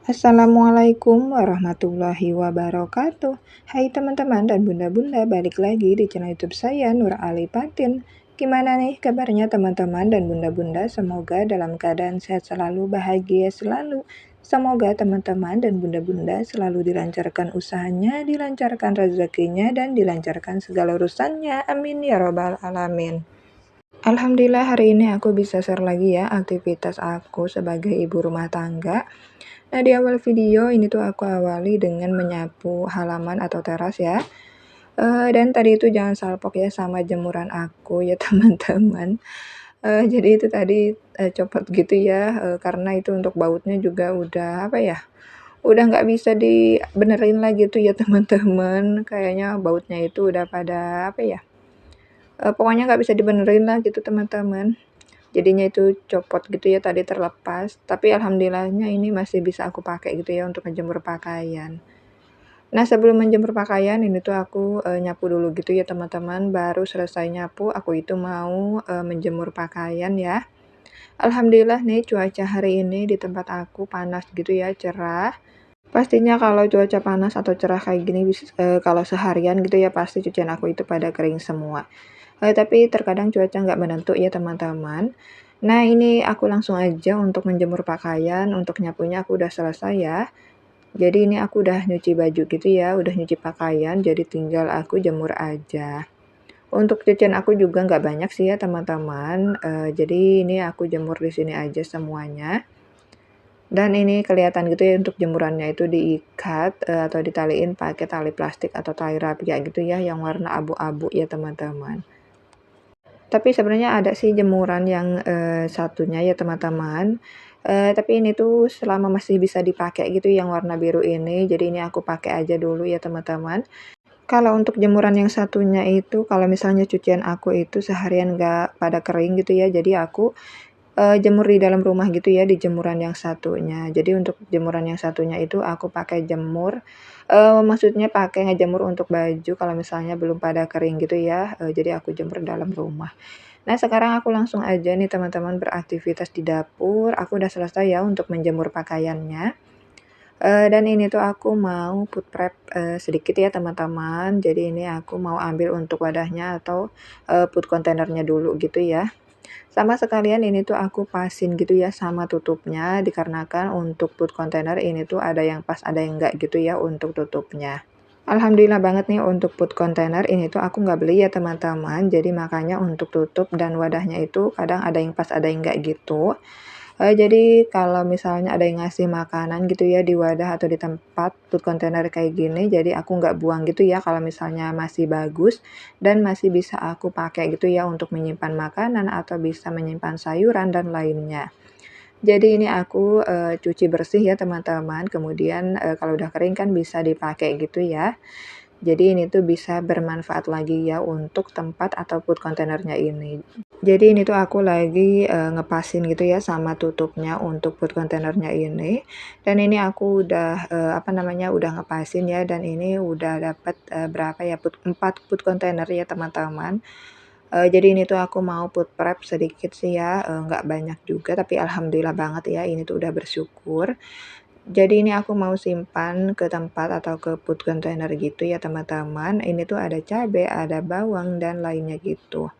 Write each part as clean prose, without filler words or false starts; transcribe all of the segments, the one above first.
Assalamualaikum warahmatullahi wabarakatuh. Hai teman-teman dan bunda-bunda, balik lagi di channel YouTube saya Nur Ali Patin. Gimana nih kabarnya teman-teman dan bunda-bunda? Semoga dalam keadaan sehat selalu, bahagia selalu. Semoga teman-teman dan bunda-bunda selalu dilancarkan usahanya, dilancarkan rezekinya, dan dilancarkan segala urusannya. Amin ya robbal alamin. Alhamdulillah hari ini aku bisa share lagi ya aktivitas aku sebagai ibu rumah tangga. Nah, di awal video ini tuh aku awali dengan menyapu halaman atau teras ya. Dan tadi itu jangan salpok ya sama jemuran aku ya teman-teman. Jadi itu tadi copot gitu ya, karena itu untuk bautnya juga udah apa ya, udah nggak bisa dibenerin lagi tuh ya teman-teman. Kayaknya bautnya itu udah pada apa ya, pokoknya nggak bisa dibenerin lah gitu teman-teman. Jadinya itu copot gitu ya tadi terlepas, tapi alhamdulillahnya ini masih bisa aku pakai gitu ya untuk menjemur pakaian. Nah, sebelum menjemur pakaian ini tuh aku, nyapu dulu gitu ya teman-teman, baru selesai nyapu aku itu mau, menjemur pakaian ya. Alhamdulillah nih cuaca hari ini di tempat aku panas gitu ya, cerah. Pastinya kalau cuaca panas atau cerah kayak gini kalau seharian gitu ya pasti cucian aku itu pada kering semua. Tapi terkadang cuaca nggak menentu ya teman-teman. Nah ini aku langsung aja untuk menjemur pakaian, untuk nyapunya aku udah selesai ya. Jadi ini aku udah nyuci baju gitu ya, udah nyuci pakaian, jadi tinggal aku jemur aja. Untuk cucian aku juga nggak banyak sih ya teman-teman, jadi ini aku jemur di sini aja semuanya. Dan ini kelihatan gitu ya untuk jemurannya itu diikat, atau ditaliin pakai tali plastik atau tali rapia gitu ya yang warna abu-abu ya teman-teman. Tapi sebenarnya ada sih jemuran yang, satunya ya teman-teman, tapi ini tuh selama masih bisa dipakai gitu yang warna biru ini, jadi ini aku pakai aja dulu ya teman-teman. Kalau untuk jemuran yang satunya itu, kalau misalnya cucian aku itu seharian nggak pada kering gitu ya, jadi aku jemur di dalam rumah gitu ya, di jemuran yang satunya. Jadi untuk jemuran yang satunya itu aku pakai jemur, maksudnya pakai ngejemur untuk baju kalau misalnya belum pada kering gitu ya, jadi aku jemur dalam rumah. Nah, sekarang aku langsung aja nih teman-teman beraktivitas di dapur, aku udah selesai ya untuk menjemur pakaiannya. Dan ini tuh aku mau food prep, sedikit ya teman-teman, jadi ini aku mau ambil untuk wadahnya atau, food containernya dulu gitu ya. Sama sekalian ini tuh aku pasin gitu ya sama tutupnya, dikarenakan untuk food container ini tuh ada yang pas, ada yang enggak gitu ya untuk tutupnya. Alhamdulillah banget nih untuk food container ini tuh aku nggak beli ya teman-teman, jadi makanya untuk tutup dan wadahnya itu kadang ada yang pas, ada yang enggak gitu. Jadi kalau misalnya ada yang ngasih makanan gitu ya di wadah atau di tempat food container kayak gini, jadi aku nggak buang gitu ya kalau misalnya masih bagus dan masih bisa aku pakai gitu ya untuk menyimpan makanan atau bisa menyimpan sayuran dan lainnya. Jadi ini aku, cuci bersih ya teman-teman, kemudian, kalau udah kering kan bisa dipakai gitu ya. Jadi ini tuh bisa bermanfaat lagi ya untuk tempat atau food containernya ini. Jadi ini tuh aku lagi, ngepasin gitu ya sama tutupnya untuk food containernya ini, dan ini aku udah, apa namanya, udah ngepasin ya dan ini udah dapet, berapa ya, 4 food container ya teman-teman. Jadi ini tuh aku mau food prep sedikit sih ya, nggak banyak juga tapi alhamdulillah banget ya ini tuh udah bersyukur. Jadi ini aku mau simpan ke tempat atau ke food container gitu ya teman-teman. Ini tuh ada cabai, ada bawang dan lainnya gitu.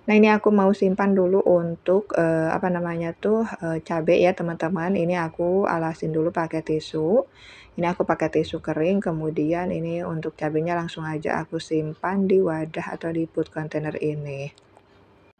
Nah, ini aku mau simpan dulu untuk, apa namanya tuh, cabe ya teman-teman, ini aku alasin dulu pakai tisu. Ini aku pakai tisu kering, kemudian ini untuk cabenya langsung aja aku simpan di wadah atau di food container ini.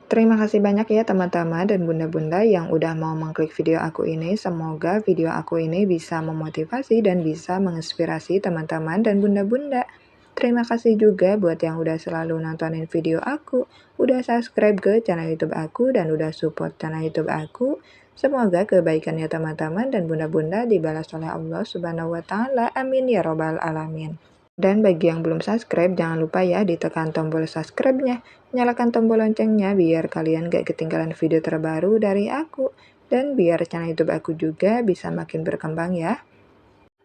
Terima kasih banyak ya teman-teman dan bunda-bunda yang udah mau mengklik video aku ini. Semoga video aku ini bisa memotivasi dan bisa menginspirasi teman-teman dan bunda-bunda. Terima kasih juga buat yang udah selalu nontonin video aku, udah subscribe ke channel YouTube aku, dan udah support channel YouTube aku. Semoga kebaikannya teman-teman dan bunda-bunda dibalas oleh Allah Subhanahu wa Ta'ala. Amin ya Robbal 'Alamin. Dan bagi yang belum subscribe, jangan lupa ya ditekan tombol subscribe-nya. Nyalakan tombol loncengnya biar kalian gak ketinggalan video terbaru dari aku. Dan biar channel YouTube aku juga bisa makin berkembang ya.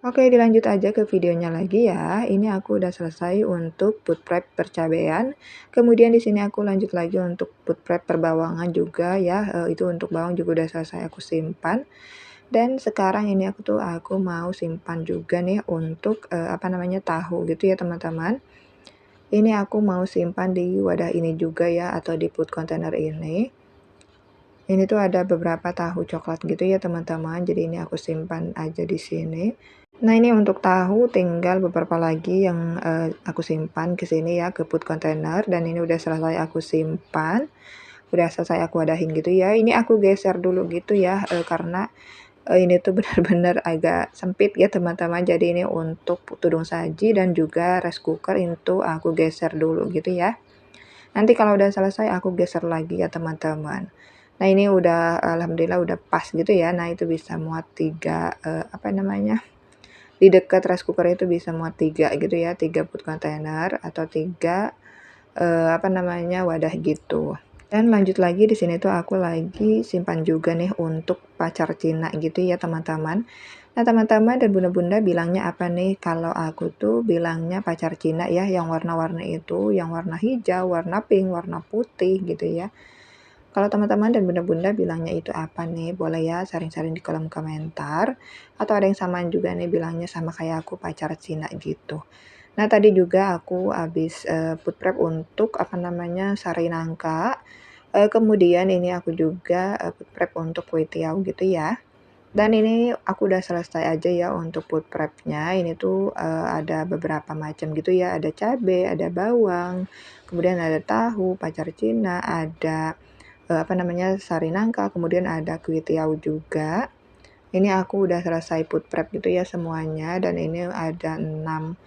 Oke, dilanjut aja ke videonya lagi ya. Ini aku udah selesai untuk food prep percabean. Kemudian di sini aku lanjut lagi untuk food prep perbawangan juga ya. Itu untuk bawang juga udah selesai aku simpan. Dan sekarang ini aku mau simpan juga nih untuk, tahu gitu ya teman-teman. Ini aku mau simpan di wadah ini juga ya, atau di food container ini. Ini tuh ada beberapa tahu coklat gitu ya teman-teman, jadi ini aku simpan aja di sini. Nah, ini untuk tahu tinggal beberapa lagi yang, aku simpan ke sini ya, ke food container, dan ini udah selesai aku simpan, udah selesai aku wadahin gitu ya. Ini aku geser dulu gitu ya, karena, ini tuh benar-benar agak sempit ya teman-teman, jadi ini untuk tudung saji dan juga rice cooker itu aku geser dulu gitu ya. Nanti kalau udah selesai aku geser lagi ya teman-teman. Nah, ini udah alhamdulillah udah pas gitu ya. Nah, itu bisa muat 3, di dekat rice cooker itu bisa muat 3 gitu ya, 3 food container atau 3, wadah gitu. Dan lanjut lagi di sini tuh aku lagi simpan juga nih untuk pacar Cina gitu ya teman-teman. Nah, teman-teman dan bunda-bunda bilangnya apa nih? Kalau aku tuh bilangnya pacar Cina ya, yang warna-warni itu, yang warna hijau, warna pink, warna putih gitu ya. Kalau teman-teman dan bunda-bunda bilangnya itu apa nih? Boleh ya sharing-sharing di kolom komentar. Atau ada yang samaan juga nih bilangnya sama kayak aku pacar Cina gitu. Nah, tadi juga aku habis food prep untuk sari nangka. Kemudian ini aku juga food prep untuk kue tiaw gitu ya. Dan ini aku udah selesai aja ya untuk food prep-nya. Ini tuh, ada beberapa macam gitu ya, ada cabe, ada bawang, kemudian ada tahu, pacar Cina, ada, sari nangka, kemudian ada kuitiau juga. Ini aku udah selesai food prep gitu ya semuanya, dan ini ada 6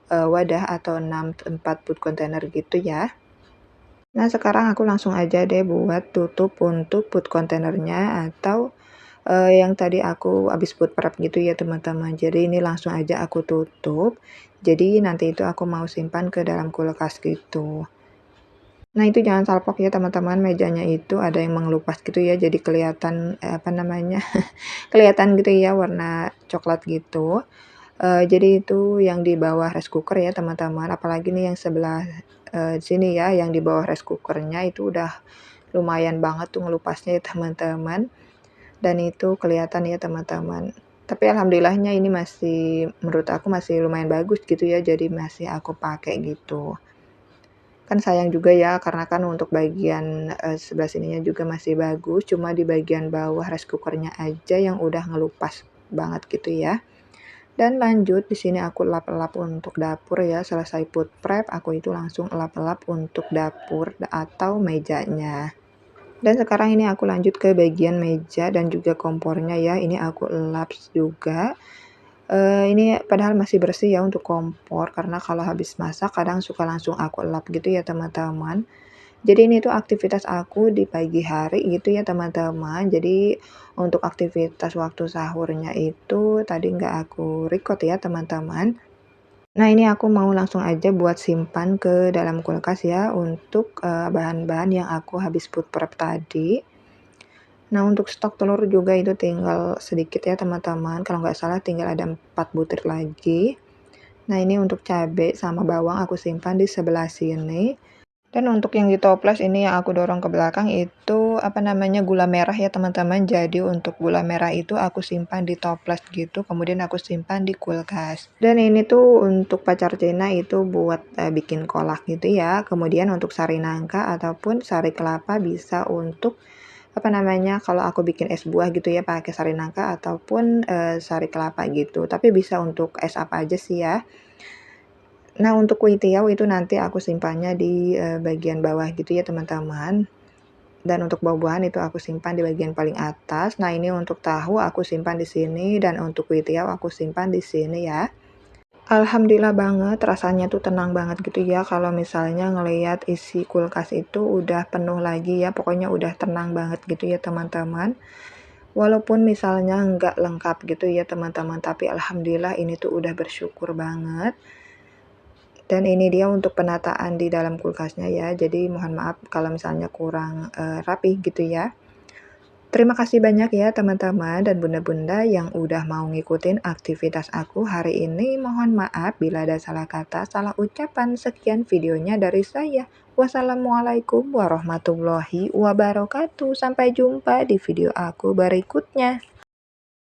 wadah atau 6 tempat food container gitu ya. Nah, sekarang aku langsung aja deh buat tutup untuk food containernya atau yang tadi aku habis food prep gitu ya teman-teman. Jadi ini langsung aja aku tutup. Jadi nanti itu aku mau simpan ke dalam kulkas gitu. Nah, itu jangan salpok ya teman-teman, mejanya itu ada yang mengelupas gitu ya. Jadi kelihatan kelihatan gitu ya warna coklat gitu. Jadi itu yang di bawah rice cooker ya teman-teman. Apalagi nih yang sebelah sini ya, yang di bawah rice cookernya itu udah lumayan banget tuh ngelupasnya ya teman-teman. Dan itu kelihatan ya teman-teman. Tapi alhamdulillahnya ini masih, menurut aku masih lumayan bagus gitu ya, jadi masih aku pakai gitu. Kan sayang juga ya, karena kan untuk bagian sebelah sininya juga masih bagus, cuma di bagian bawah rice cookernya aja yang udah ngelupas banget gitu ya. Dan lanjut di sini aku lap-lap untuk dapur ya, selesai food prep aku itu langsung lap-lap untuk dapur atau mejanya. Dan sekarang ini aku lanjut ke bagian meja dan juga kompornya ya, ini aku lap juga. Ini padahal masih bersih ya untuk kompor, karena kalau habis masak kadang suka langsung aku lap gitu ya teman-teman. Jadi ini tuh aktivitas aku di pagi hari gitu ya teman-teman. Jadi untuk aktivitas waktu sahurnya itu tadi nggak aku record ya teman-teman. Nah, ini aku mau langsung aja buat simpan ke dalam kulkas ya untuk bahan-bahan yang aku habis food prep tadi. Nah, untuk stok telur juga itu tinggal sedikit ya teman-teman, kalau nggak salah tinggal ada 4 butir lagi. Nah, ini untuk cabai sama bawang aku simpan di sebelah sini. Dan untuk yang di toples ini yang aku dorong ke belakang itu gula merah ya teman-teman. Jadi untuk gula merah itu aku simpan di toples gitu, kemudian aku simpan di kulkas. Dan ini tuh untuk pacar Cina itu buat bikin kolak gitu ya. Kemudian untuk sari nangka ataupun sari kelapa bisa untuk kalau aku bikin es buah gitu ya pakai sari nangka ataupun sari kelapa gitu. Tapi bisa untuk es apa aja sih ya. Nah, untuk kue tiaw itu nanti aku simpannya di bagian bawah gitu ya teman-teman. Dan untuk buah-buahan itu aku simpan di bagian paling atas. Nah, ini untuk tahu aku simpan di sini dan untuk kue tiaw aku simpan di sini ya. Alhamdulillah banget, rasanya tuh tenang banget gitu ya kalau misalnya ngelihat isi kulkas itu udah penuh lagi ya. Pokoknya udah tenang banget gitu ya teman-teman. Walaupun misalnya nggak lengkap gitu ya teman-teman, tapi alhamdulillah ini tuh udah bersyukur banget. Dan ini dia untuk penataan di dalam kulkasnya ya, jadi mohon maaf kalau misalnya kurang rapi gitu ya. Terima kasih banyak ya teman-teman dan bunda-bunda yang udah mau ngikutin aktivitas aku hari ini. Mohon maaf bila ada salah kata, salah ucapan. Sekian videonya dari saya. Wassalamualaikum warahmatullahi wabarakatuh. Sampai jumpa di video aku berikutnya.